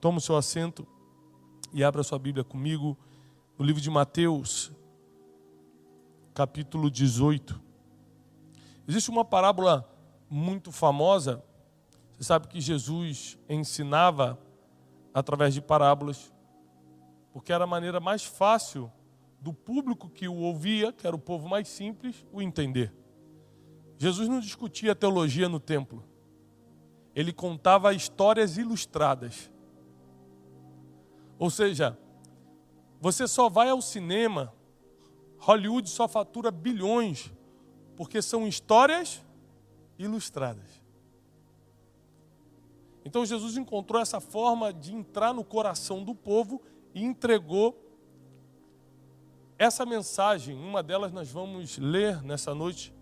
Toma o seu assento e abra a sua Bíblia comigo no livro de Mateus, capítulo 18. Existe uma parábola muito famosa. Você sabe que Jesus ensinava através de parábolas, porque era a maneira mais fácil do público que o ouvia, que era o povo mais simples, o entender. Jesus não discutia teologia no templo. Ele contava histórias ilustradas. Ou seja, você só vai ao cinema, Hollywood só fatura bilhões, porque são histórias ilustradas. Então Jesus encontrou essa forma de entrar no coração do povo e entregou essa mensagem. Uma delas nós vamos ler nessa noite.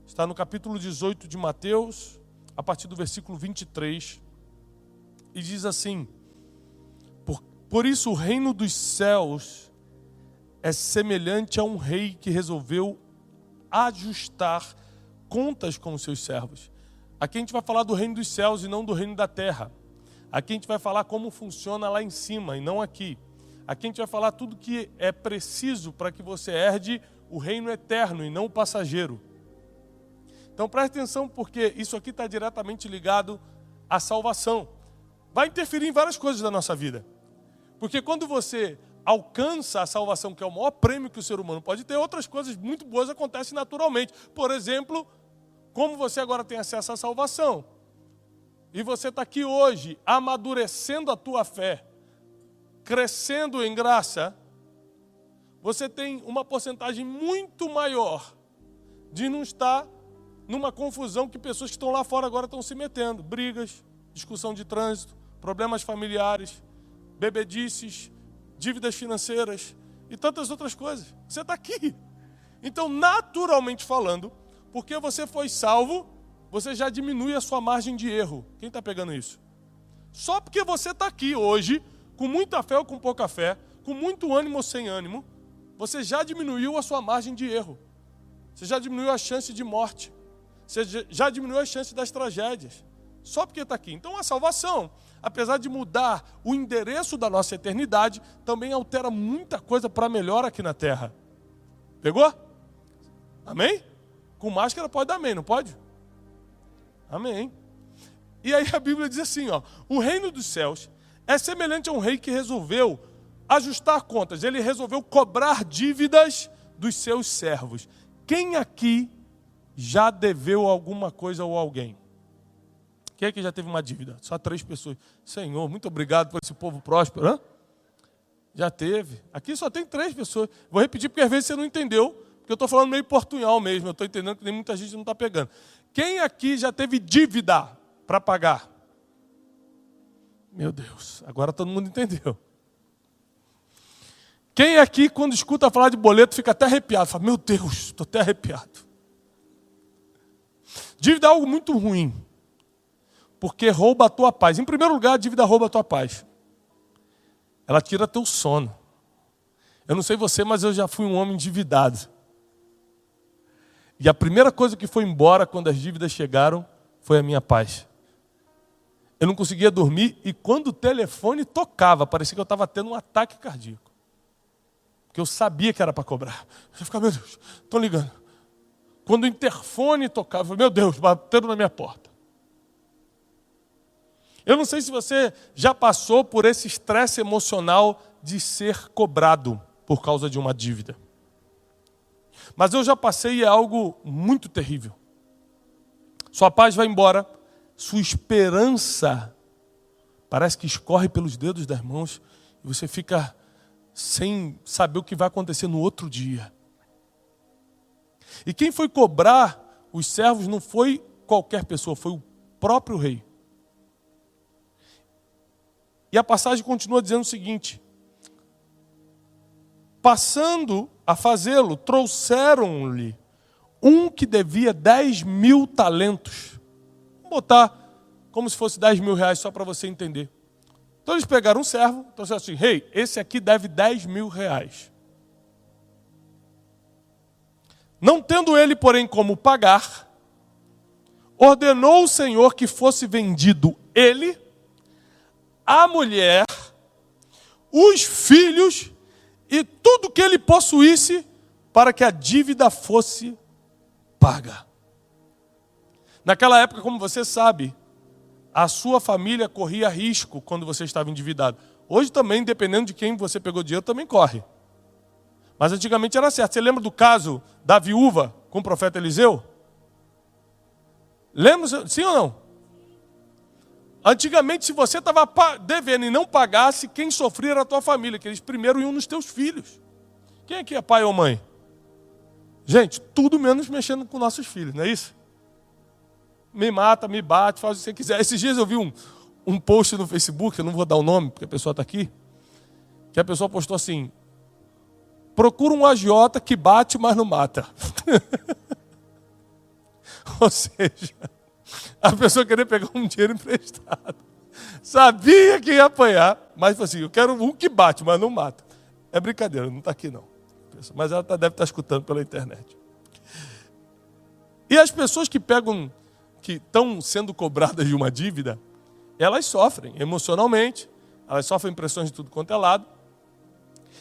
Está no capítulo 18 de Mateus, a partir do versículo 23. E diz assim: Por isso o reino dos céus é semelhante a um rei que resolveu ajustar contas com os seus servos. Aqui a gente vai falar do reino dos céus e não do reino da terra. Aqui a gente vai falar como funciona lá em cima e não aqui. Aqui a gente vai falar tudo que é preciso para que você herde o reino eterno e não o passageiro. Então preste atenção, porque isso aqui está diretamente ligado à salvação. Vai interferir em várias coisas da nossa vida. Porque quando você alcança a salvação, que é o maior prêmio que o ser humano pode ter, outras coisas muito boas acontecem naturalmente. Por exemplo, como você agora tem acesso à salvação, e você está aqui hoje amadurecendo a tua fé, crescendo em graça, você tem uma porcentagem muito maior de não estar numa confusão que pessoas que estão lá fora agora estão se metendo. Brigas, discussão de trânsito, problemas familiares, bebedices, dívidas financeiras e tantas outras coisas. Você está aqui. Então, naturalmente falando, porque você foi salvo, você já diminui a sua margem de erro. Quem está pegando isso? Só porque você está aqui hoje, com muita fé ou com pouca fé, com muito ânimo ou sem ânimo, você já diminuiu a sua margem de erro. Você já diminuiu a chance de morte. Você já diminuiu a chance das tragédias. Só porque está aqui. Então a salvação, apesar de mudar o endereço da nossa eternidade, também altera muita coisa para melhor aqui na terra. Pegou? Amém? Com máscara pode dar amém, não pode? Amém. E aí a Bíblia diz assim, ó: o reino dos céus é semelhante a um rei que resolveu ajustar contas. Ele resolveu cobrar dívidas dos seus servos. Quem aqui já deveu alguma coisa ou alguém? Quem é que já teve uma dívida? Só 3 pessoas. Senhor, muito obrigado por esse povo próspero. Hã? Já teve. Aqui só tem 3 pessoas. Vou repetir porque às vezes você não entendeu, porque eu estou falando meio portunhol mesmo. Eu estou entendendo que nem muita gente não está pegando. Quem aqui já teve dívida para pagar? Meu Deus, agora todo mundo entendeu. Quem aqui, quando escuta falar de boleto, fica até arrepiado? Fala, meu Deus, estou até arrepiado. Dívida é algo muito ruim, porque rouba a tua paz. Em primeiro lugar, a dívida rouba a tua paz. Ela tira teu sono. Eu não sei você, mas eu já fui um homem endividado. E a primeira coisa que foi embora quando as dívidas chegaram foi a minha paz. Eu não conseguia dormir e quando o telefone tocava, parecia que eu estava tendo um ataque cardíaco. Porque eu sabia que era para cobrar. Eu ficava, meu Deus, estão ligando. Quando o interfone tocava, eu falei, meu Deus, bateram na minha porta. Eu não sei se você já passou por esse estresse emocional de ser cobrado por causa de uma dívida. Mas eu já passei e é algo muito terrível. Sua paz vai embora, sua esperança parece que escorre pelos dedos das mãos e você fica sem saber o que vai acontecer no outro dia. E quem foi cobrar os servos não foi qualquer pessoa, foi o próprio rei. E a passagem continua dizendo o seguinte: passando a fazê-lo, trouxeram-lhe um que devia 10.000 talentos. Vou botar como se fosse 10.000 reais, só para você entender. Então eles pegaram um servo, então disseram assim, rei, esse aqui deve 10.000 reais. Não tendo ele, porém, como pagar, ordenou o Senhor que fosse vendido ele, a mulher, os filhos e tudo que ele possuísse para que a dívida fosse paga. Naquela época, como você sabe, a sua família corria risco quando você estava endividado. Hoje também, dependendo de quem você pegou dinheiro, também corre. Mas antigamente era certo. Você lembra do caso da viúva com o profeta Eliseu? Lembra? Sim ou não? Antigamente, se você estava devendo e não pagasse, quem sofria era a tua família, que eles primeiro iam nos teus filhos. Quem aqui é pai ou mãe? Gente, tudo menos mexendo com nossos filhos, não é isso? Me mata, me bate, faz o que você quiser. Esses dias eu vi um post no Facebook, eu não vou dar o nome, porque a pessoa está aqui, que a pessoa postou assim: procura um agiota que bate, mas não mata. Ou seja, a pessoa queria pegar um dinheiro emprestado. Sabia que ia apanhar, mas falou assim: eu quero um que bate, mas não mata. É brincadeira, não está aqui não. Mas ela deve estar escutando pela internet. E as pessoas que estão sendo cobradas de uma dívida, elas sofrem emocionalmente, elas sofrem pressões de tudo quanto é lado.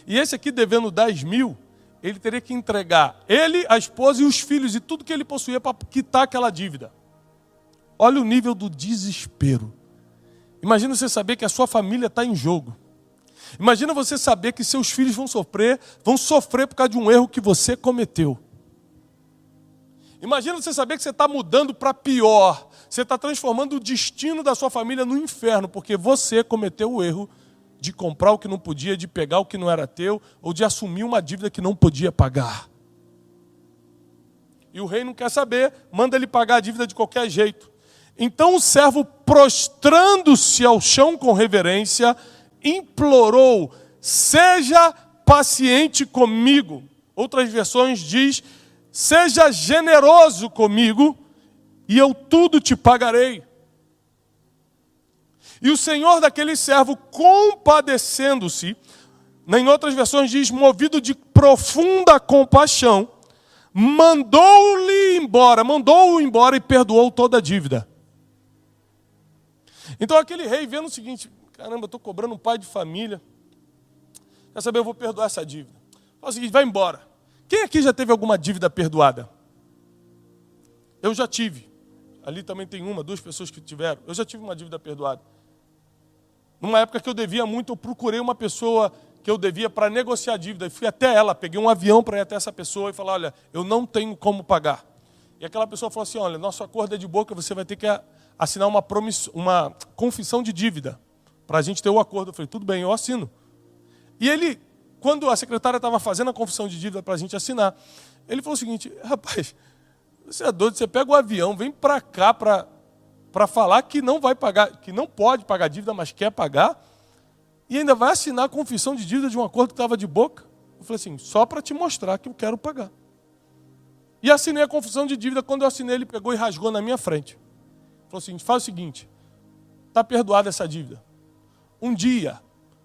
E esse aqui devendo 10 mil, ele teria que entregar ele, a esposa e os filhos e tudo que ele possuía para quitar aquela dívida. Olha o nível do desespero. Imagina você saber que a sua família está em jogo. Imagina você saber que seus filhos vão sofrer por causa de um erro que você cometeu. Imagina você saber que você está mudando para pior. Você está transformando o destino da sua família no inferno, porque você cometeu o erro de comprar o que não podia, de pegar o que não era teu, ou de assumir uma dívida que não podia pagar. E o rei não quer saber, manda ele pagar a dívida de qualquer jeito. Então o servo, prostrando-se ao chão com reverência, implorou: seja paciente comigo. Outras versões diz: seja generoso comigo e eu tudo te pagarei. E o senhor daquele servo, compadecendo-se, em outras versões diz, movido de profunda compaixão, mandou-o embora e perdoou toda a dívida. Então aquele rei vendo o seguinte: caramba, eu estou cobrando um pai de família, quer saber, eu vou perdoar essa dívida. Fala o seguinte: vai embora. Quem aqui já teve alguma dívida perdoada? Eu já tive. Ali também tem duas pessoas que tiveram. Eu já tive uma dívida perdoada. Numa época que eu devia muito, eu procurei uma pessoa que eu devia para negociar a dívida. E fui até ela, peguei um avião para ir até essa pessoa e falar: olha, eu não tenho como pagar. E aquela pessoa falou assim: olha, nosso acordo é de boca, você vai ter que assinar uma confissão de dívida para a gente ter o acordo. Eu falei: tudo bem, eu assino. E ele, quando a secretária estava fazendo a confissão de dívida para a gente assinar, ele falou o seguinte: rapaz, você é doido, você pega o avião, vem para cá para falar que não vai pagar, que não pode pagar dívida, mas quer pagar, e ainda vai assinar a confissão de dívida de um acordo que estava de boca. Eu falei assim: só para te mostrar que eu quero pagar. E assinei a confissão de dívida. Quando eu assinei, ele pegou e rasgou na minha frente. Falou assim: faz o seguinte, está perdoada essa dívida. Um dia,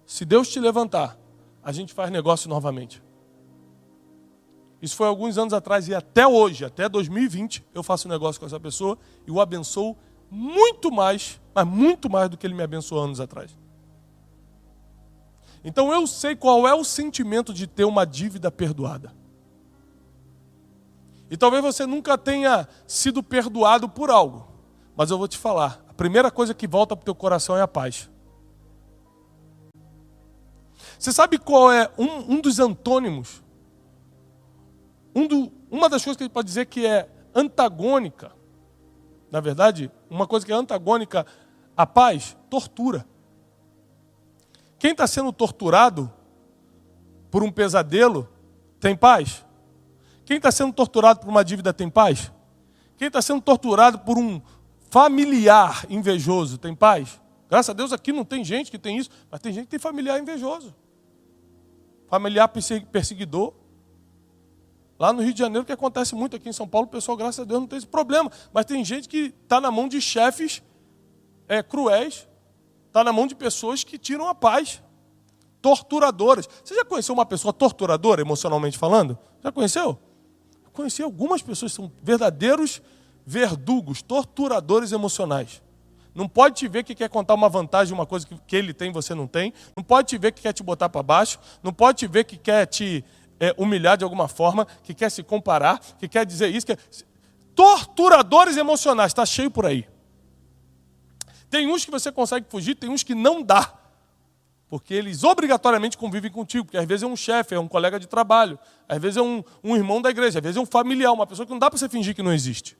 se Deus te levantar, a gente faz negócio novamente. Isso foi alguns anos atrás e até hoje, até 2020, eu faço negócio com essa pessoa e o abençoo muito mais, mas muito mais do que ele me abençoou anos atrás. Então eu sei qual é o sentimento de ter uma dívida perdoada. E talvez você nunca tenha sido perdoado por algo, mas eu vou te falar, a primeira coisa que volta para o teu coração é a paz. Você sabe qual é um dos antônimos? Uma das coisas que a gente pode dizer que é antagônica, na verdade, uma coisa que é antagônica à paz: tortura. Quem está sendo torturado por um pesadelo tem paz? Quem está sendo torturado por uma dívida tem paz? Quem está sendo torturado por um familiar invejoso tem paz? Graças a Deus aqui não tem gente que tem isso, mas tem gente que tem familiar invejoso. Familiar perseguidor. Lá no Rio de Janeiro, que acontece muito, aqui em São Paulo, o pessoal, graças a Deus, não tem esse problema. Mas tem gente que está na mão de chefes cruéis, está na mão de pessoas que tiram a paz. Torturadoras. Você já conheceu uma pessoa torturadora, emocionalmente falando? Já conheceu? Eu conheci algumas pessoas que são verdadeiros verdugos, torturadores emocionais. Não pode te ver que quer contar uma vantagem, uma coisa que ele tem e você não tem. Não pode te ver que quer te botar para baixo. Não pode te ver que quer te humilhar de alguma forma, que quer se comparar, que quer dizer isso. Torturadores emocionais, está cheio por aí. Tem uns que você consegue fugir, tem uns que não dá. Porque eles obrigatoriamente convivem contigo. Porque às vezes é um chefe, é um colega de trabalho. Às vezes é um irmão da igreja. Às vezes é um familiar, uma pessoa que não dá para você fingir que não existe.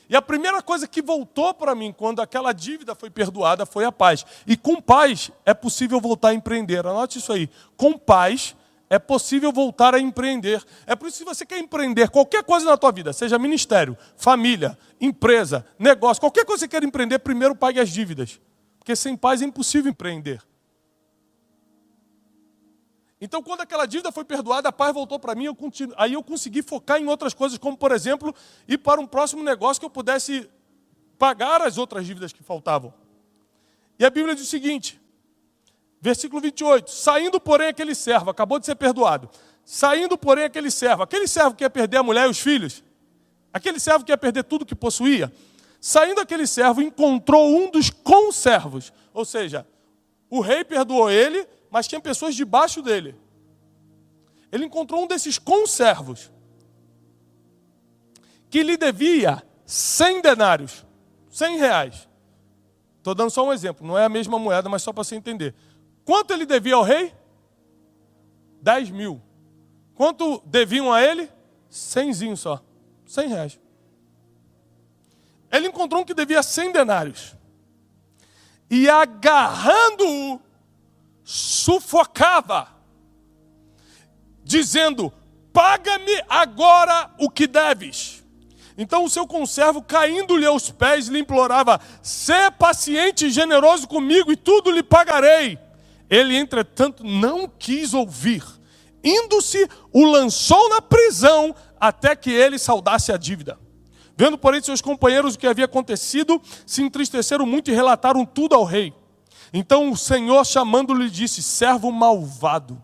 E a primeira coisa que voltou para mim quando aquela dívida foi perdoada foi a paz. E com paz é possível voltar a empreender. Anote isso aí. Com paz é possível voltar a empreender. É por isso que se você quer empreender qualquer coisa na tua vida, seja ministério, família, empresa, negócio, qualquer coisa que você quer empreender, primeiro pague as dívidas. Porque sem paz é impossível empreender. Então, quando aquela dívida foi perdoada, a paz voltou para mim, aí eu consegui focar em outras coisas, como, por exemplo, ir para um próximo negócio que eu pudesse pagar as outras dívidas que faltavam. E a Bíblia diz o seguinte, versículo 28, saindo, porém, aquele servo, acabou de ser perdoado, saindo, porém, aquele servo que ia perder a mulher e os filhos, aquele servo que ia perder tudo que possuía, saindo aquele servo, encontrou um dos conservos, ou seja, o rei perdoou ele, mas tinha pessoas debaixo dele. Ele encontrou um desses conservos que lhe devia 100 denários, 100 reais. Estou dando só um exemplo, não é a mesma moeda, mas só para você entender. Quanto ele devia ao rei? 10 mil. Quanto deviam a ele? 100zinho só, 100 reais. Ele encontrou um que devia 100 denários. E agarrando-o, sufocava, dizendo, paga-me agora o que deves. Então o seu conservo, caindo-lhe aos pés, lhe implorava, sê paciente e generoso comigo e tudo lhe pagarei. Ele, entretanto, não quis ouvir. Indo-se, o lançou na prisão até que ele saldasse a dívida. Vendo, porém, seus companheiros o que havia acontecido, se entristeceram muito e relataram tudo ao rei. Então o Senhor, chamando-lhe, disse, servo malvado.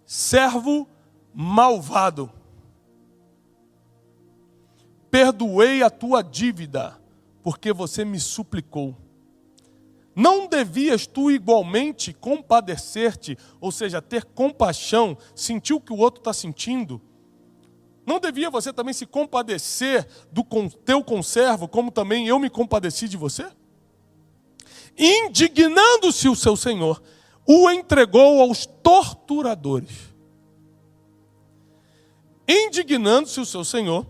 Servo malvado. Perdoei a tua dívida, porque você me suplicou. Não devias tu igualmente compadecer-te, ou seja, ter compaixão, sentir o que o outro está sentindo? Não devia você também se compadecer do teu conservo, como também eu me compadeci de você? Indignando-se o seu senhor, o entregou aos torturadores. Indignando-se o seu senhor,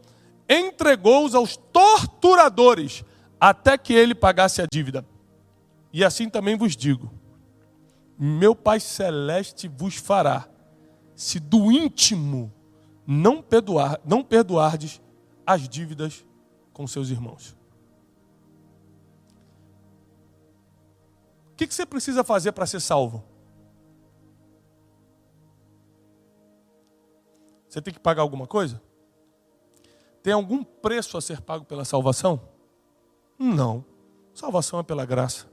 entregou-os aos torturadores, até que ele pagasse a dívida. E assim também vos digo, meu Pai Celeste vos fará, se do íntimo não perdoardes as dívidas com seus irmãos. O que você precisa fazer para ser salvo? Você tem que pagar alguma coisa? Tem algum preço a ser pago pela salvação? Não. Salvação é pela graça.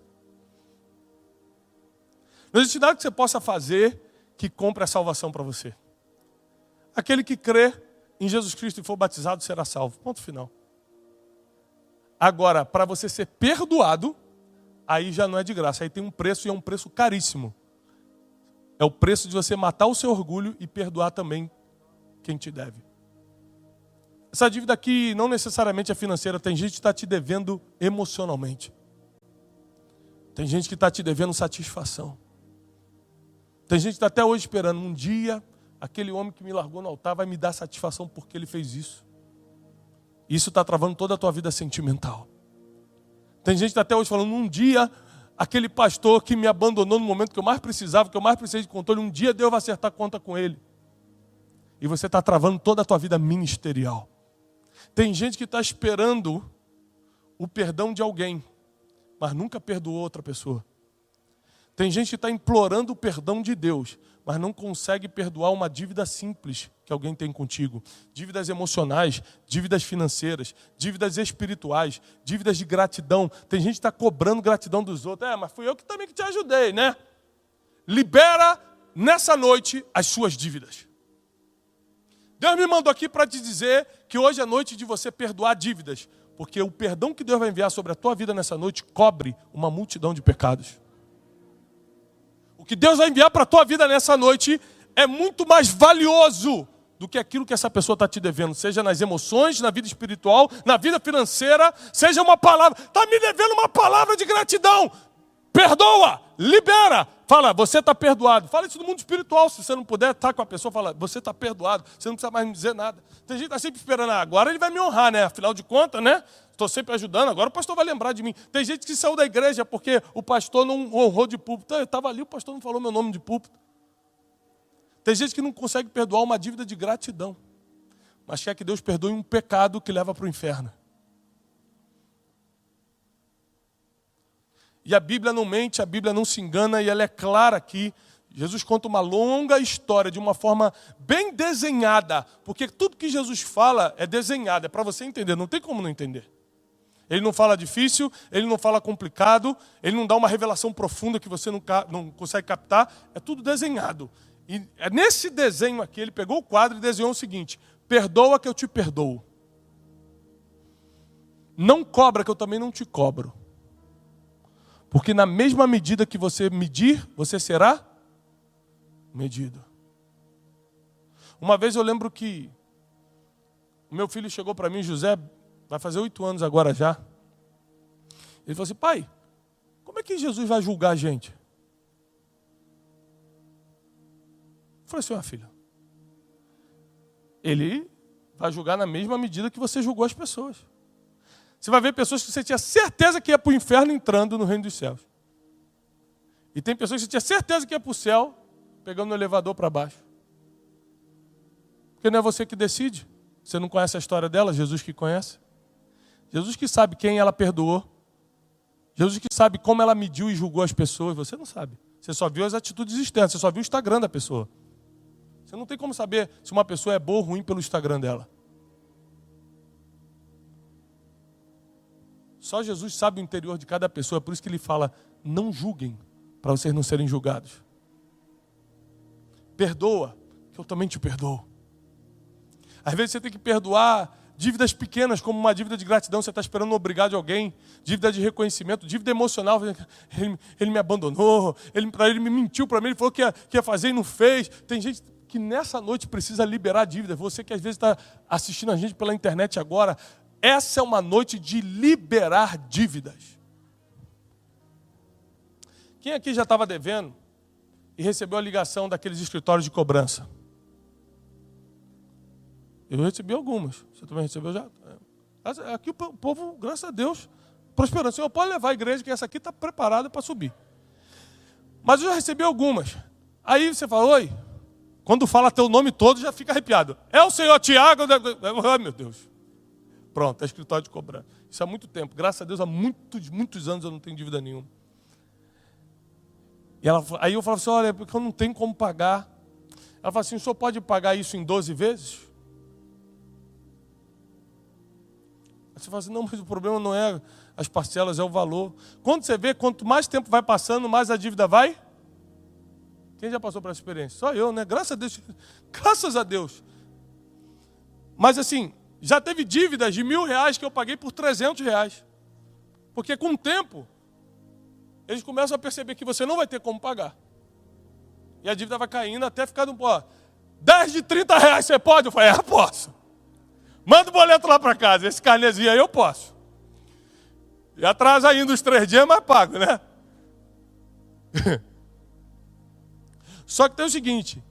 Não existe nada que você possa fazer que compre a salvação para você. Aquele que crê em Jesus Cristo e for batizado será salvo. Ponto final. Agora, para você ser perdoado, aí já não é de graça. Aí tem um preço e é um preço caríssimo. É o preço de você matar o seu orgulho e perdoar também quem te deve. Essa dívida aqui não necessariamente é financeira. Tem gente que está te devendo emocionalmente. Tem gente que está te devendo satisfação. Tem gente que está até hoje esperando. Um dia, aquele homem que me largou no altar vai me dar satisfação porque ele fez isso. Isso está travando toda a tua vida sentimental. Tem gente que está até hoje falando, um dia, aquele pastor que me abandonou no momento que eu mais precisava, que eu mais precisei de controle, um dia Deus vai acertar conta com ele. E você está travando toda a tua vida ministerial. Tem gente que está esperando o perdão de alguém, mas nunca perdoou outra pessoa. Tem gente que está implorando o perdão de Deus, mas não consegue perdoar uma dívida simples que alguém tem contigo. Dívidas emocionais, dívidas financeiras, dívidas espirituais, dívidas de gratidão. Tem gente que está cobrando gratidão dos outros. Mas fui eu que também que te ajudei, né? Libera nessa noite as suas dívidas. Deus me mandou aqui para te dizer que hoje é noite de você perdoar dívidas, porque o perdão que Deus vai enviar sobre a tua vida nessa noite cobre uma multidão de pecados. O que Deus vai enviar para a tua vida nessa noite é muito mais valioso do que aquilo que essa pessoa está te devendo, seja nas emoções, na vida espiritual, na vida financeira, seja uma palavra. Está me devendo uma palavra de gratidão. Perdoa, libera. Fala, você está perdoado. Fala isso no mundo espiritual. Se você não puder estar com a pessoa, fala, você está perdoado. Você não precisa mais me dizer nada. Tem gente que está sempre esperando, agora ele vai me honrar, né? Afinal de contas, né? Estou sempre ajudando, agora o pastor vai lembrar de mim. Tem gente que saiu da igreja porque o pastor não honrou de púlpito. Eu estava ali, o pastor não falou meu nome de púlpito. Tem gente que não consegue perdoar uma dívida de gratidão, mas quer que Deus perdoe um pecado que leva para o inferno. E a Bíblia não mente, a Bíblia não se engana, e ela é clara aqui. Jesus conta uma longa história de uma forma bem desenhada, porque tudo que Jesus fala é desenhado, é para você entender, não tem como não entender. Ele não fala difícil, ele não fala complicado, ele não dá uma revelação profunda que você não consegue captar, é tudo desenhado. E nesse desenho aqui, ele pegou o quadro e desenhou o seguinte: perdoa que eu te perdoo. Não cobra que eu também não te cobro. Porque na mesma medida que você medir, você será medido. Uma vez eu lembro que o meu filho chegou para mim, José, vai fazer 8 anos agora já. Ele falou assim: pai, como é que Jesus vai julgar a gente? Eu falei assim: filha, ele vai julgar na mesma medida que você julgou as pessoas. Você vai ver pessoas que você tinha certeza que ia para o inferno entrando no reino dos céus. E tem pessoas que você tinha certeza que ia para o céu pegando o elevador para baixo. Porque não é você que decide. Você não conhece a história dela, Jesus que conhece. Jesus que sabe quem ela perdoou. Jesus que sabe como ela mediu e julgou as pessoas. Você não sabe. Você só viu as atitudes externas, você só viu o Instagram da pessoa. Você não tem como saber se uma pessoa é boa ou ruim pelo Instagram dela. Só Jesus sabe o interior de cada pessoa, por isso que ele fala: não julguem, para vocês não serem julgados. Perdoa, que eu também te perdoo. Às vezes você tem que perdoar dívidas pequenas, como uma dívida de gratidão, você está esperando obrigar de alguém, dívida de reconhecimento, dívida emocional. Ele me abandonou, ele me mentiu para mim, ele falou que ia fazer e não fez. Tem gente que nessa noite precisa liberar dívida. Você que às vezes está assistindo a gente pela internet agora, essa é uma noite de liberar dívidas. Quem aqui já estava devendo e recebeu a ligação daqueles escritórios de cobrança? Eu recebi algumas. Você também recebeu já? Aqui o povo, graças a Deus, prosperando. Senhor, pode levar a igreja que essa aqui está preparada para subir. Mas eu já recebi algumas. Aí você fala: oi. Quando fala teu nome todo, já fica arrepiado. É o senhor Tiago? Ai, meu Deus. Pronto, é escritório de cobrança. Isso há muito tempo. Graças a Deus, há muitos anos eu não tenho dívida nenhuma. E aí eu falava assim: olha, porque eu não tenho como pagar. Ela falou assim: o senhor pode pagar isso em 12 vezes? Aí você fala assim: não, mas o problema não é as parcelas, é o valor. Quando você vê, quanto mais tempo vai passando, mais a dívida vai. Quem já passou por essa experiência? Só eu, né? Graças a Deus. Graças a Deus. Mas assim, já teve dívidas de R$1.000 que eu paguei por R$300. Porque com o tempo, eles começam a perceber que você não vai ter como pagar. E a dívida vai caindo até ficar no pó. 10 de R$30 você pode? Eu falei: posso. Manda o boleto lá para casa, esse carnezinho aí eu posso. E atrasa ainda os 3 dias, mas pago, né? Só que tem o seguinte: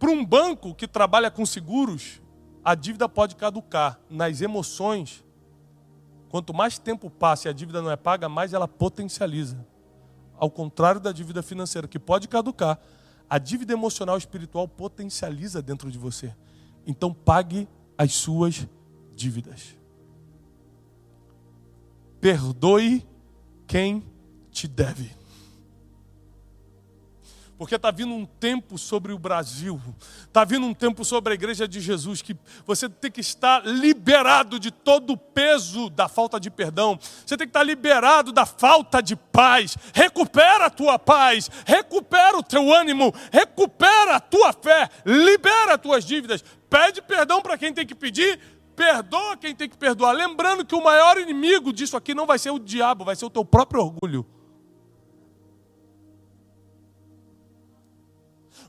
para um banco que trabalha com seguros, a dívida pode caducar. Nas emoções, quanto mais tempo passa e a dívida não é paga, mais ela potencializa. Ao contrário da dívida financeira, que pode caducar, a dívida emocional e espiritual potencializa dentro de você. Então pague as suas dívidas. Perdoe quem te deve. Porque está vindo um tempo sobre o Brasil, está vindo um tempo sobre a igreja de Jesus, que você tem que estar liberado de todo o peso da falta de perdão. Você tem que estar liberado da falta de paz. Recupera a tua paz, recupera o teu ânimo, recupera a tua fé, libera as tuas dívidas. Pede perdão para quem tem que pedir, Perdoa quem tem que perdoar. Lembrando que o maior inimigo disso aqui não vai ser o diabo, vai ser o teu próprio orgulho.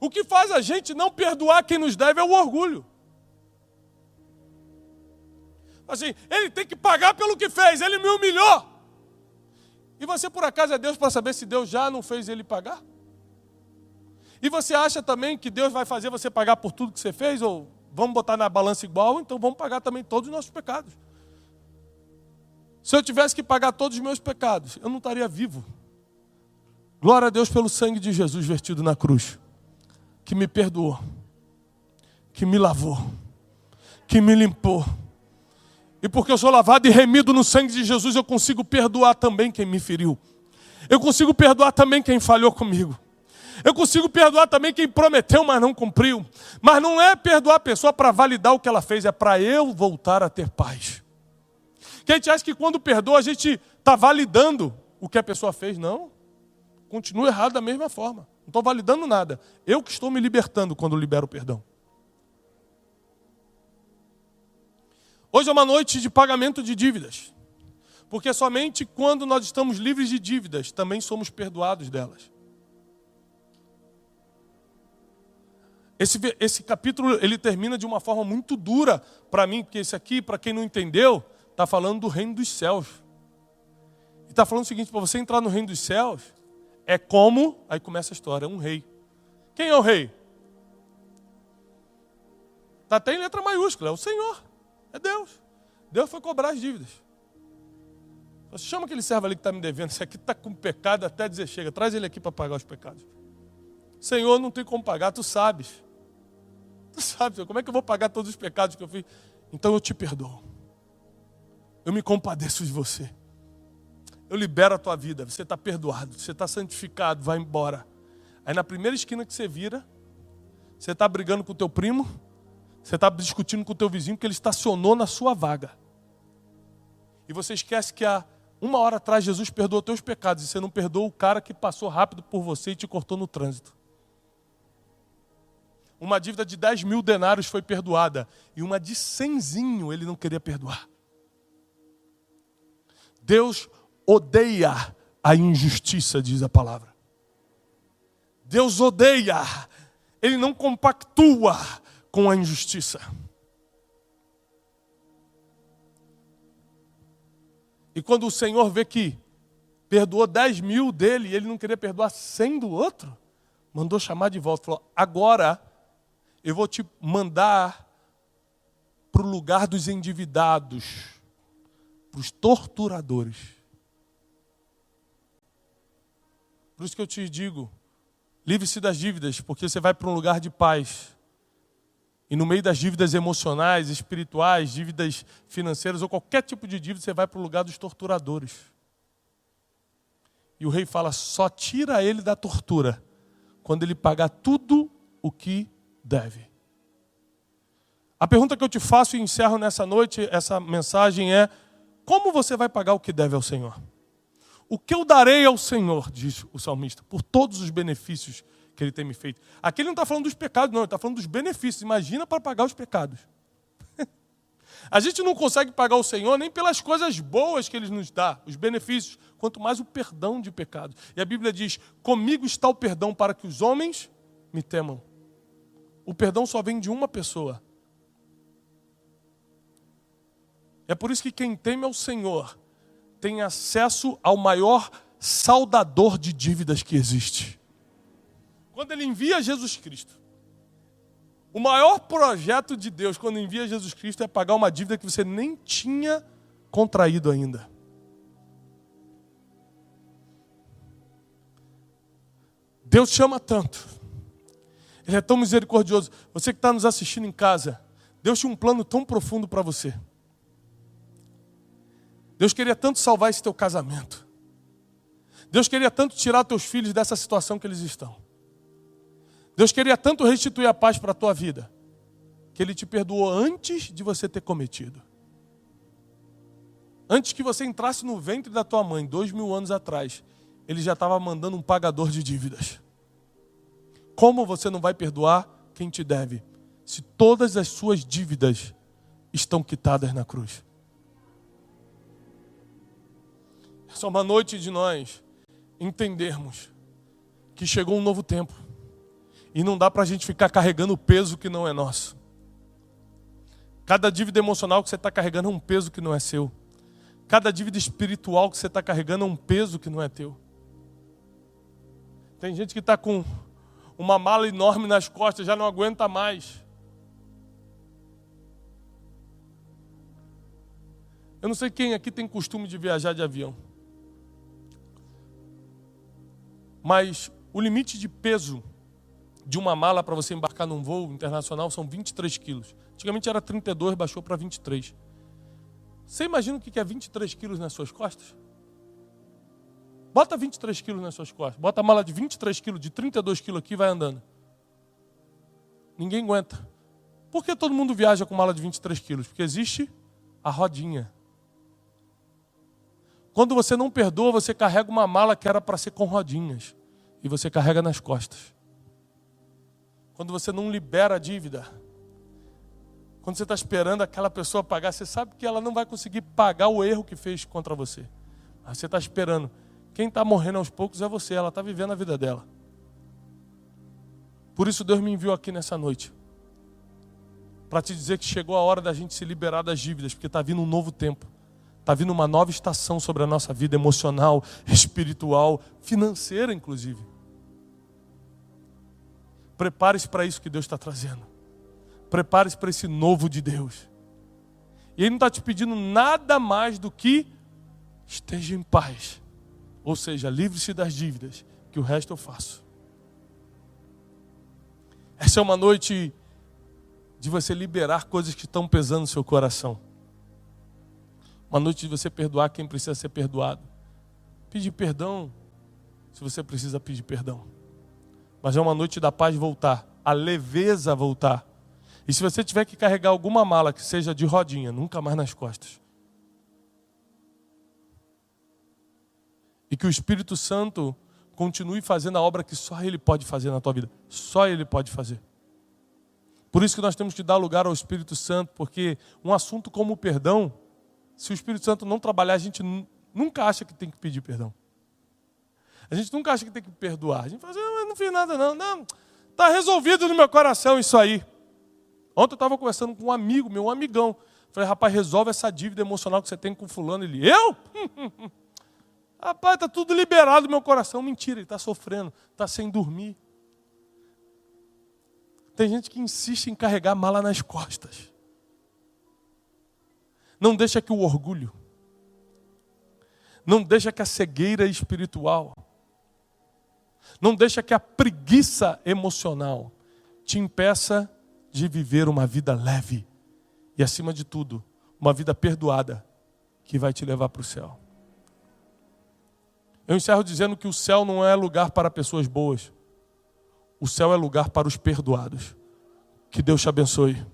O que faz a gente não perdoar quem nos deve é o orgulho. Assim, ele tem que pagar pelo que fez, ele me humilhou. E você por acaso é Deus para saber se Deus já não fez ele pagar? E você acha também que Deus vai fazer você pagar por tudo que você fez? Ou vamos botar na balança igual, então vamos pagar também todos os nossos pecados. Se eu tivesse que pagar todos os meus pecados, eu não estaria vivo. Glória a Deus pelo sangue de Jesus vertido na cruz, que me perdoou, que me lavou, que me limpou. E porque eu sou lavado e remido no sangue de Jesus, eu consigo perdoar também quem me feriu. Eu consigo perdoar também quem falhou comigo. Eu consigo perdoar também quem prometeu, mas não cumpriu. Mas não é perdoar a pessoa para validar o que ela fez, é para eu voltar a ter paz. Que a gente acha que quando perdoa a gente está validando o que a pessoa fez. Não. Continua errado da mesma forma. Não estou validando nada. Eu que estou me libertando quando libero o perdão. Hoje é uma noite de pagamento de dívidas. Porque somente quando nós estamos livres de dívidas, também somos perdoados delas. Esse capítulo ele termina de uma forma muito dura para mim, porque esse aqui, para quem não entendeu, está falando do reino dos céus. E está falando o seguinte, para você entrar no reino dos céus, é como, aí começa a história, um rei. Quem é o rei? Está até em letra maiúscula, é o Senhor, é Deus. Deus foi cobrar as dívidas. Você chama aquele servo ali que está me devendo, esse aqui está com pecado até dizer chega, traz ele aqui para pagar os pecados. Senhor, não tem como pagar, tu sabes. Tu sabes, como é que eu vou pagar todos os pecados que eu fiz? Então eu te perdoo. Eu me compadeço de você. Eu libero a tua vida, você está perdoado, você está santificado, vai embora. Aí na primeira esquina que você vira, você está brigando com o teu primo, você está discutindo com o teu vizinho porque ele estacionou na sua vaga. E você esquece que há uma hora atrás Jesus perdoou teus pecados e você não perdoou o cara que passou rápido por você e te cortou no trânsito. Uma dívida de 10 mil denários foi perdoada e uma de 100zinho ele não queria perdoar. Deus odeia a injustiça, diz a palavra. Deus odeia, ele não compactua com a injustiça. E quando o Senhor vê que perdoou 10 mil dele e ele não queria perdoar 100 do outro, mandou chamar de volta. Falou, agora eu vou te mandar para o lugar dos endividados, para os torturadores. Por isso que eu te digo, livre-se das dívidas, porque você vai para um lugar de paz. E no meio das dívidas emocionais, espirituais, dívidas financeiras ou qualquer tipo de dívida, você vai para o lugar dos torturadores. E o rei fala, só tira ele da tortura quando ele pagar tudo o que deve. A pergunta que eu te faço e encerro nessa noite, essa mensagem é, como você vai pagar o que deve ao Senhor? O que eu darei ao Senhor, diz o salmista, por todos os benefícios que ele tem me feito. Aqui ele não está falando dos pecados, não, ele está falando dos benefícios. Imagina para pagar os pecados. A gente não consegue pagar o Senhor nem pelas coisas boas que Ele nos dá, os benefícios, quanto mais o perdão de pecados. E a Bíblia diz, comigo está o perdão para que os homens me temam. O perdão só vem de uma pessoa. É por isso que quem teme ao Senhor tem acesso ao maior saldador de dívidas que existe. Quando Ele envia Jesus Cristo, o maior projeto de Deus, quando envia Jesus Cristo, é pagar uma dívida que você nem tinha contraído ainda. Deus te ama tanto. Ele é tão misericordioso. Você que está nos assistindo em casa, Deus tinha um plano tão profundo para você. Deus queria tanto salvar esse teu casamento. Deus queria tanto tirar teus filhos dessa situação que eles estão. Deus queria tanto restituir a paz para a tua vida, que Ele te perdoou antes de você ter cometido. Antes que você entrasse no ventre da tua mãe, 2000 anos atrás, Ele já estava mandando um pagador de dívidas. Como você não vai perdoar quem te deve, se todas as suas dívidas estão quitadas na cruz. Essa é uma noite de nós entendermos que chegou um novo tempo. E não dá para a gente ficar carregando o peso que não é nosso. Cada dívida emocional que você está carregando é um peso que não é seu. Cada dívida espiritual que você está carregando é um peso que não é teu. Tem gente que está com uma mala enorme nas costas, já não aguenta mais. Eu não sei quem aqui tem costume de viajar de avião. Mas o limite de peso de uma mala para você embarcar num voo internacional são 23 quilos. Antigamente era 32, baixou para 23. Você imagina o que é 23 quilos nas suas costas? Bota 23 quilos nas suas costas. Bota a mala de 23 quilos, de 32 quilos aqui e vai andando. Ninguém aguenta. Por que todo mundo viaja com mala de 23 quilos? Porque existe a rodinha. Quando você não perdoa, você carrega uma mala que era para ser com rodinhas. E você carrega nas costas. Quando você não libera a dívida, quando você está esperando aquela pessoa pagar, você sabe que ela não vai conseguir pagar o erro que fez contra você. Mas você está esperando. Quem está morrendo aos poucos é você, ela está vivendo a vida dela. Por isso Deus me enviou aqui nessa noite. Para te dizer que chegou a hora da gente se liberar das dívidas, porque está vindo um novo tempo. Está vindo uma nova estação sobre a nossa vida emocional, espiritual, financeira inclusive. Prepare-se para isso que Deus está trazendo. Prepare-se para esse novo de Deus. E Ele não está te pedindo nada mais do que esteja em paz. Ou seja, livre-se das dívidas, que o resto eu faço. Essa é uma noite de você liberar coisas que estão pesando no seu coração. Uma noite de você perdoar quem precisa ser perdoado. Pedir perdão se você precisa pedir perdão. Mas é uma noite da paz voltar, a leveza voltar. E se você tiver que carregar alguma mala que seja de rodinha, nunca mais nas costas. E que o Espírito Santo continue fazendo a obra que só Ele pode fazer na tua vida. Só Ele pode fazer. Por isso que nós temos que dar lugar ao Espírito Santo, porque um assunto como o perdão, se o Espírito Santo não trabalhar, a gente nunca acha que tem que pedir perdão. A gente nunca acha que tem que perdoar. A gente fala assim, não, não fiz nada não. Não, está resolvido no meu coração isso aí. Ontem eu estava conversando com um amigo, meu amigão. Falei, rapaz, resolve essa dívida emocional que você tem com fulano. Ele, eu? Rapaz, está tudo liberado no meu coração. Mentira, ele está sofrendo, está sem dormir. Tem gente que insiste em carregar a mala nas costas. Não deixa que o orgulho, não deixa que a cegueira espiritual, não deixa que a preguiça emocional te impeça de viver uma vida leve e, acima de tudo, uma vida perdoada que vai te levar para o céu. Eu encerro dizendo que o céu não é lugar para pessoas boas. O céu é lugar para os perdoados. Que Deus te abençoe.